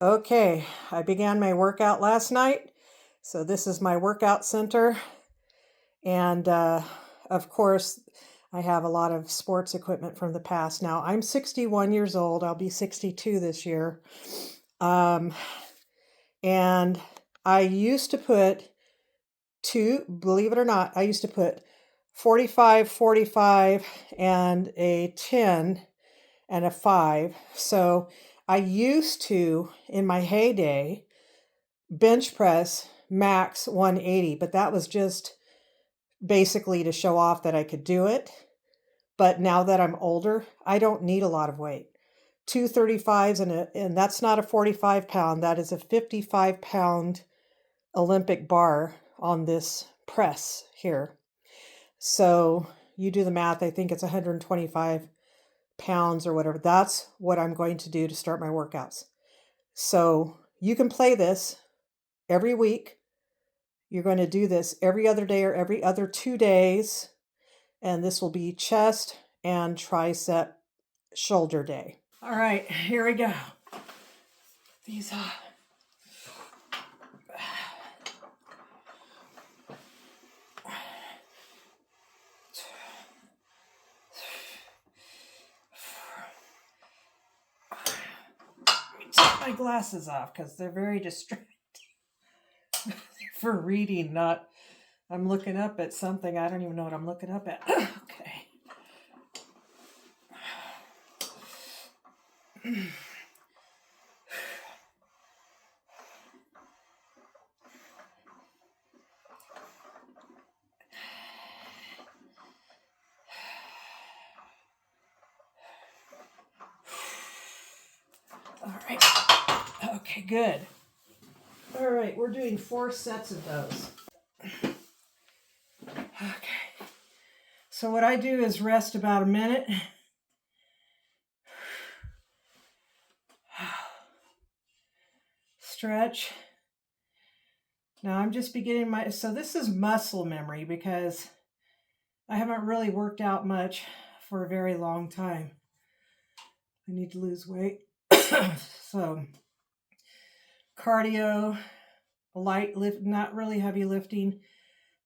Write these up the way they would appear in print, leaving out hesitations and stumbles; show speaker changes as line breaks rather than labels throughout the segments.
Okay, I began my workout last night. So this is my workout center. And of course, I have a lot of sports equipment from the past. Now, I'm 61 years old. I'll be 62 this year. Um, and I used to put believe it or not, I used to put 45, 45, and a 10 and a 5. So I used to, in my heyday, bench press max 180, but that was just basically to show off that I could do it. But now that I'm older, I don't need a lot of weight. 235s and that's not a 45 pound, that is a 55-pound Olympic bar on this press here. So you do the math, I think it's 125 pounds or whatever. That's what I'm going to do to start my workouts. So you can play this every week. You're going to do this every other day or every other 2 days. And this will be chest and tricep shoulder day. All right, here we go. These take my glasses off because they're very distracting for reading, not I'm looking up at something. I don't even know what I'm looking up at. Okay. All right. Okay, good. All right, we're doing 4 sets of those. Okay. So what I do is rest about a minute. Stretch. Now I'm just beginning so this is muscle memory because I haven't really worked out much for a very long time. I need to lose weight. So cardio, light lift, not really heavy lifting.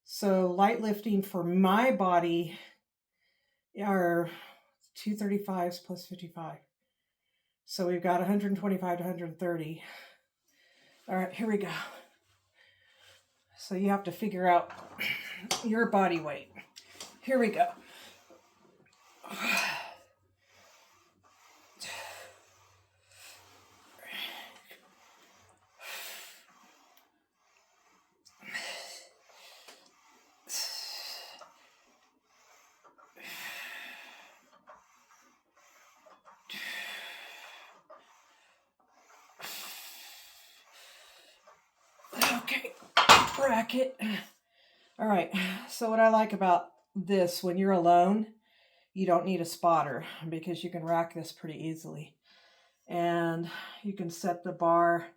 So light lifting for my body are 235s plus 55. So we've got 125 to 130. All right, here we go. So you have to figure out your body weight. Here we go. Okay, bracket. All right, so what I like about this, when you're alone, you don't need a spotter because you can rack this pretty easily. And you can set the bar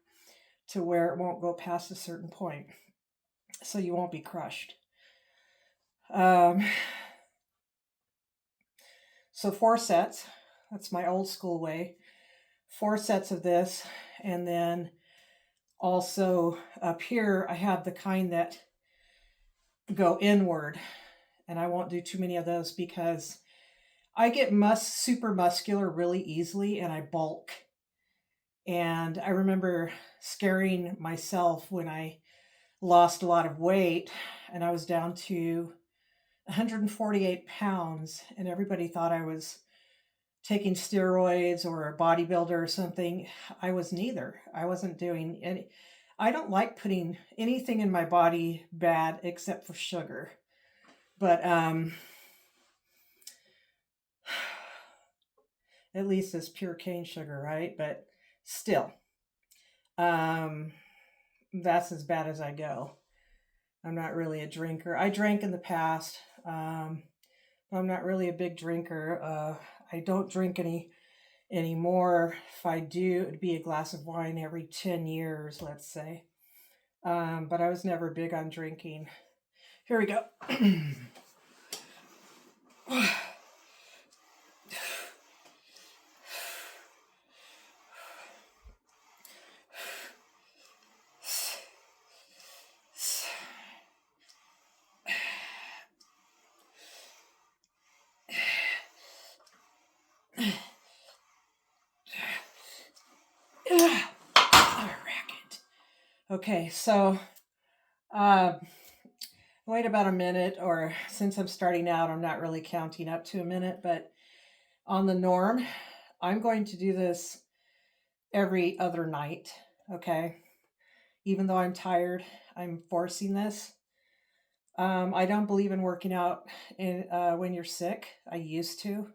to where it won't go past a certain point, so you won't be crushed. So 4 sets, that's my old school way. 4 sets of this, and then also up here I have the kind that go inward, and I won't do too many of those because I get super muscular really easily and I bulk. And I remember scaring myself when I lost a lot of weight and I was down to 148 pounds and everybody thought I was taking steroids or a bodybuilder or something. I was neither. I wasn't doing any. I don't like putting anything in my body bad except for sugar. But at least it's pure cane sugar, right? But still, that's as bad as I go. I'm not really a drinker. I drank in the past. I'm not really a big drinker. I don't drink anymore. If I do, it'd be a glass of wine every 10 years, let's say. But I was never big on drinking. Here we go. Okay, so uh, wait about a minute, or since I'm starting out, I'm not really counting up to a minute, but on the norm, I'm going to do this every other night. Okay, even though I'm tired, I'm forcing this. I don't believe in working out when you're sick. I used to,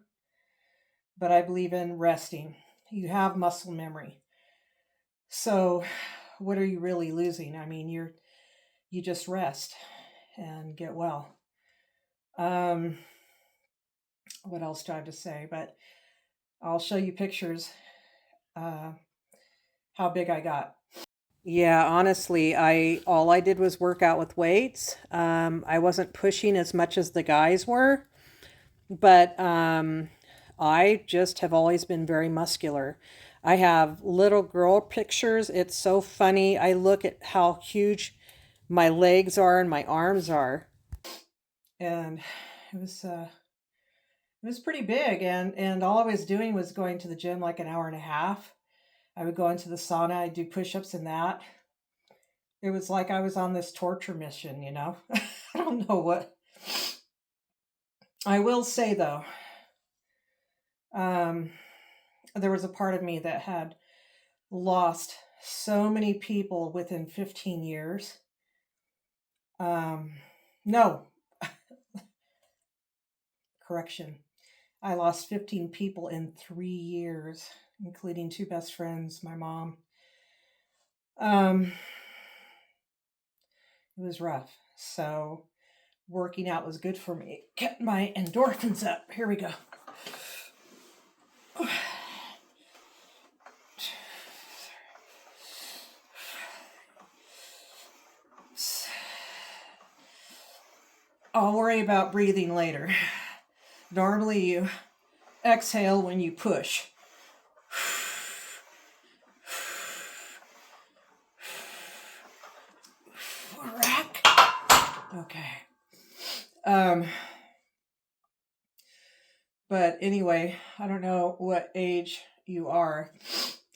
but I believe in resting. You have muscle memory. So, what are you really losing? I mean, you just rest and get well. Um, what else do I have to say? But I'll show you pictures uh, how big I got. Yeah, honestly, I all I did was work out with weights. I wasn't pushing as much as the guys were, but I just have always been very muscular. I have little girl pictures. It's so funny. I look at how huge my legs are and my arms are, and it was uh, it was pretty big. And all I was doing was going to the gym like an hour and a half. I would go into the sauna. I'd do push-ups in that. It was like I was on this torture mission, you know. I don't know what. I will say though, um, there was a part of me that had lost so many people within 15 years. No, correction. I lost 15 people in 3 years, including two best friends, my mom. Um, it was rough. So working out was good for me. Kept my endorphins up. Here we go. I'll worry about breathing later. Normally you exhale when you push. Rack. Okay. But anyway, I don't know what age you are.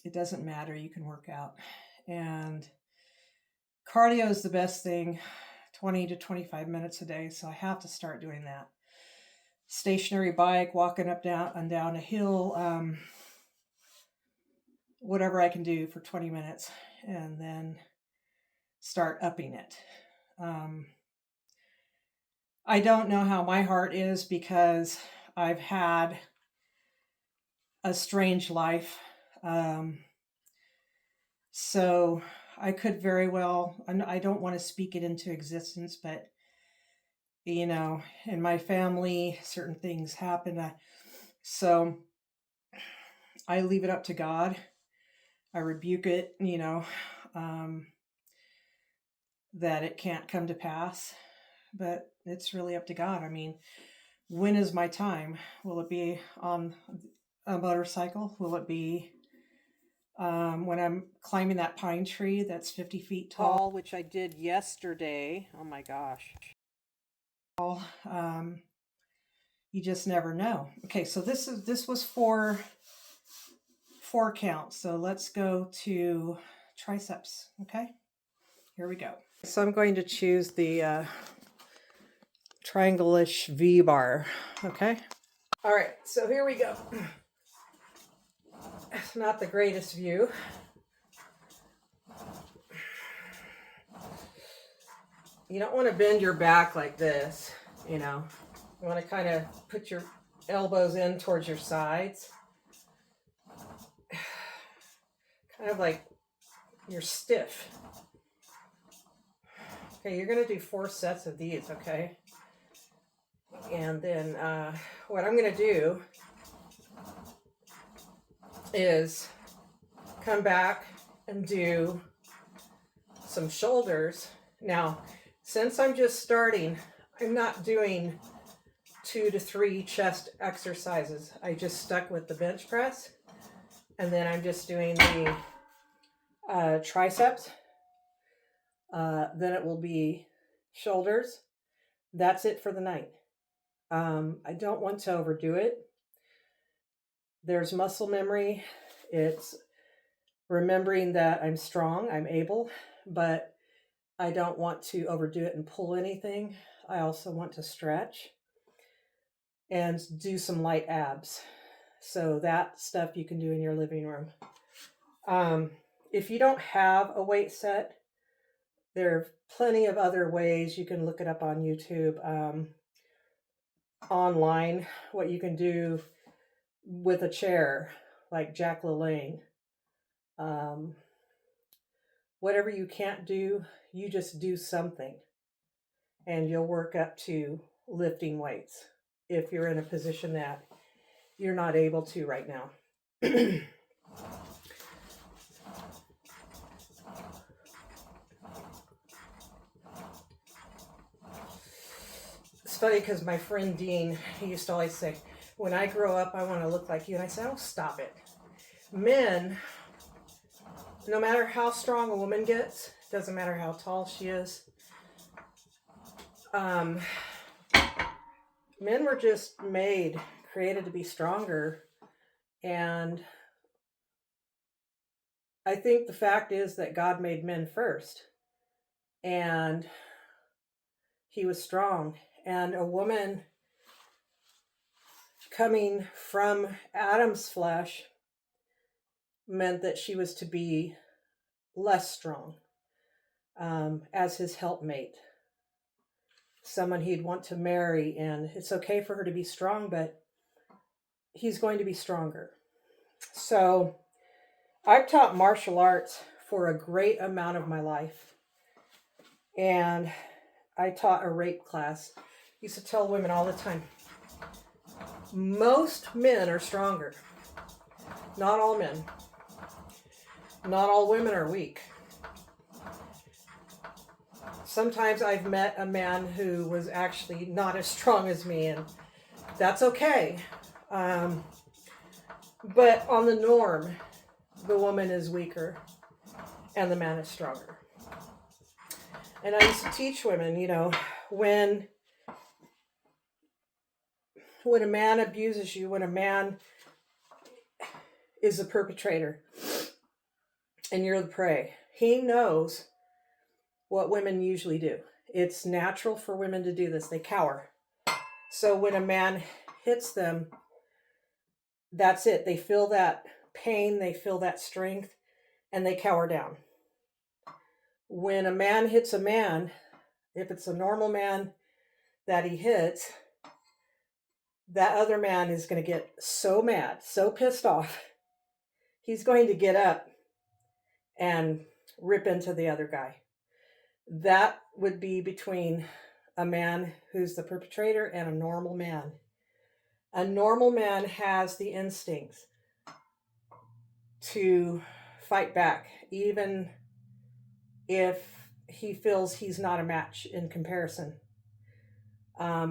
It doesn't matter. You can work out. And cardio is the best thing, 20 to 25 minutes a day. So I have to start doing that. Stationary bike, walking up down and down a hill, whatever I can do for 20 minutes, and then start upping it. I don't know how my heart is because I've had a strange life. So I could very well, I don't want to speak it into existence, but you know, in my family, certain things happen. So I leave it up to God. I rebuke it, you know, that it can't come to pass, but it's really up to God. I mean, when is my time? Will it be on a motorcycle? Will it be when I'm climbing that pine tree that's 50 feet tall, which I did yesterday? Oh my gosh. Um, you just never know. Okay, so this was four counts. So let's go to triceps. Okay, here we go. So I'm going to choose the triangle-ish V bar. Okay. All right. So here we go. It's not the greatest view. You don't want to bend your back like this, you know. You want to kind of put your elbows in towards your sides. Kind of like you're stiff. Okay, you're going to do 4 sets of these, okay? And then what I'm going to do is come back and do some shoulders. Now, since I'm just starting, I'm not doing 2 to 3 chest exercises. I just stuck with the bench press, and then I'm just doing the triceps. Then it will be shoulders. That's it for the night. I don't want to overdo it. There's muscle memory. It's remembering that I'm strong, I'm able, but I don't want to overdo it and pull anything. I also want to stretch and do some light abs. So that stuff you can do in your living room. Um, if you don't have a weight set, there are plenty of other ways. You can look it up on YouTube, online, what you can do with a chair, like Jack LaLanne. Um, whatever you can't do, you just do something and you'll work up to lifting weights if you're in a position that you're not able to right now. It's funny because my friend Dean, he used to always say, when I grow up, I want to look like you. And I said, oh, stop it. Men, no matter how strong a woman gets, doesn't matter how tall she is, men were just created to be stronger. And I think the fact is that God made men first. And he was strong. And a woman coming from Adam's flesh meant that she was to be less strong, as his helpmate, someone he'd want to marry. And it's okay for her to be strong, but he's going to be stronger. So I've taught martial arts for a great amount of my life. And I taught a rape class. I used to tell women all the time, most men are stronger. Not all men. Not all women are weak. Sometimes I've met a man who was actually not as strong as me, and that's okay. But on the norm, the woman is weaker and the man is stronger. And I used to teach women, when a man abuses you, when a man is the perpetrator and you're the prey, he knows what women usually do. It's natural for women to do this. They cower. So when a man hits them, that's it. They feel that pain, they feel that strength, and they cower down. When a man hits a man, if it's a normal man that he hits, that other man is going to get so mad, so pissed off, he's going to get up and rip into the other guy. That would be between a man who's the perpetrator and a normal man. A normal man has the instincts to fight back, even if he feels he's not a match in comparison.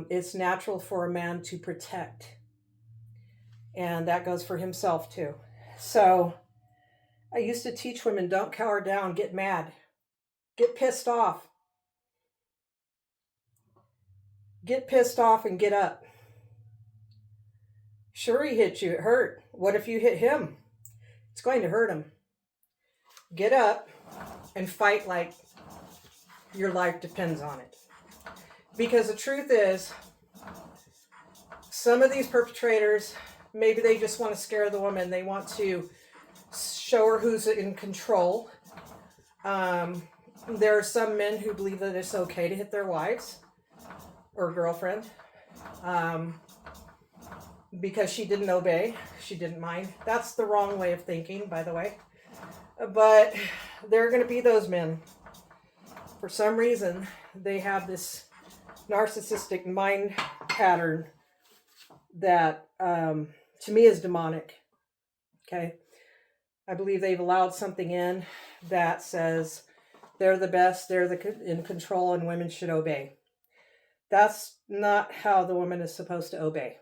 It's natural for a man to protect, and that goes for himself too. So I used to teach women, don't cower down, get mad, get pissed off. Get pissed off and get up. Sure, he hit you, it hurt. What if you hit him? It's going to hurt him. Get up and fight like your life depends on it. Because the truth is, some of these perpetrators, maybe they just want to scare the woman. They want to show her who's in control. There are some men who believe that it's okay to hit their wives or girlfriend, because she didn't obey, she didn't mind. That's the wrong way of thinking, by the way. But there are going to be those men. For some reason, they have this narcissistic mind pattern that, to me, is demonic. Okay? I believe they've allowed something in that says they're the best, they're in control, and women should obey. That's not how the woman is supposed to obey.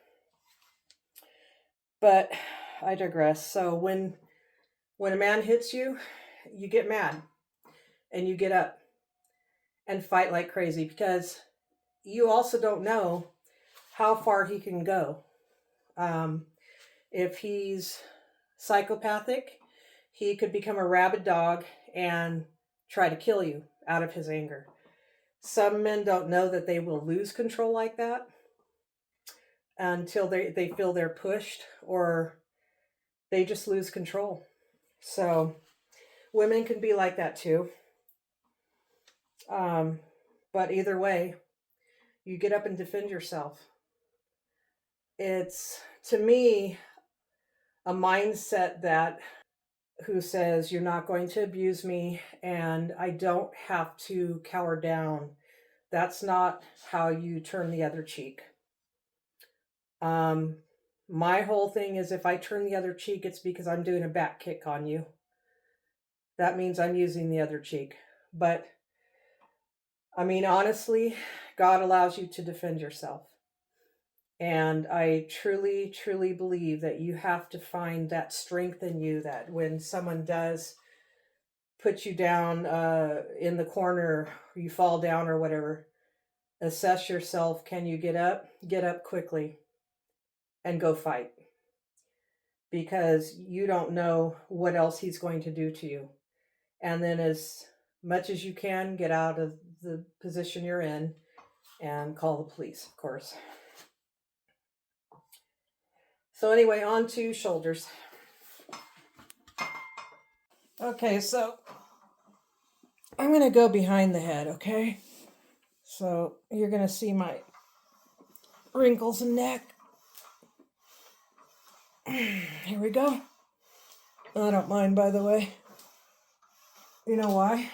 But I digress. So when a man hits you, you get mad and you get up and fight like crazy, because you also don't know how far he can go. If he's psychopathic, he could become a rabid dog and try to kill you out of his anger. Some men don't know that they will lose control like that until they feel they're pushed, or they just lose control. So women can be like that too. Um, but either way, you get up and defend yourself. It's, to me, a mindset that who says you're not going to abuse me and I don't have to cower down. That's not how you turn the other cheek. Um, my whole thing is if I turn the other cheek, it's because I'm doing a back kick on you. That means I'm using the other cheek. But I mean, honestly, God allows you to defend yourself. And I truly, truly believe that you have to find that strength in you that when someone does put you down in the corner, you fall down or whatever, assess yourself. Can you get up? Get up quickly and go fight, because you don't know what else he's going to do to you. And then, as much as you can, get out of the position you're in and call the police, of course. So, anyway, on to shoulders. Okay, so I'm going to go behind the head, okay? So, you're going to see my wrinkles and neck. Here we go. I don't mind, by the way. You know why?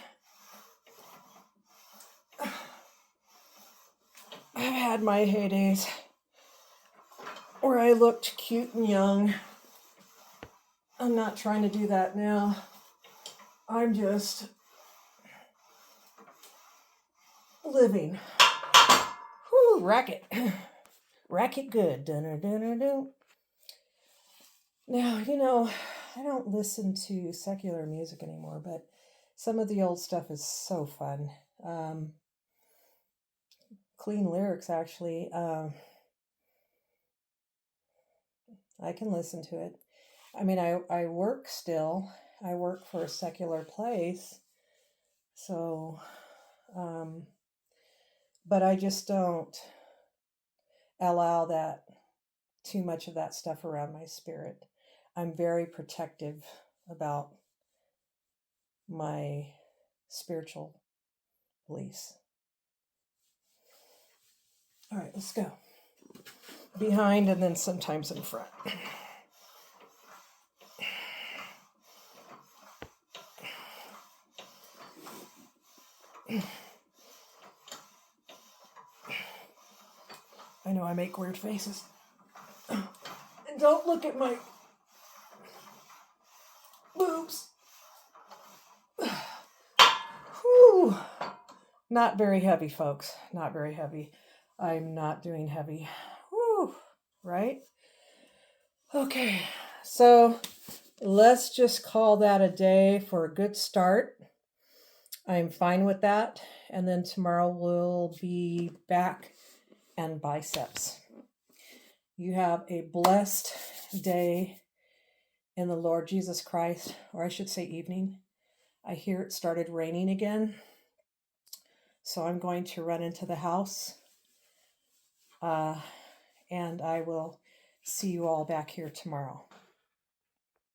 I've had my heydays where I looked cute and young. I'm not trying to do that now. I'm just living. Whoo, racket. Racket good. Dun-dun-dun-dun-dun. Now, I don't listen to secular music anymore, but some of the old stuff is so fun. Clean lyrics, actually. I can listen to it. I mean, I work still. I work for a secular place. So, but I just don't allow that too much of that stuff around my spirit. I'm very protective about my spiritual beliefs. All right, let's go. Behind and then sometimes in front. I know I make weird faces. And don't look at my boobs. Whew. Not very heavy, folks. Not very heavy. I'm not doing heavy. Whew. Right? Okay. So let's just call that a day for a good start. I'm fine with that. And then tomorrow we'll be back and biceps. You have a blessed day in the Lord Jesus Christ, or I should say evening. I hear it started raining again. So I'm going to run into the house. And I will see you all back here tomorrow.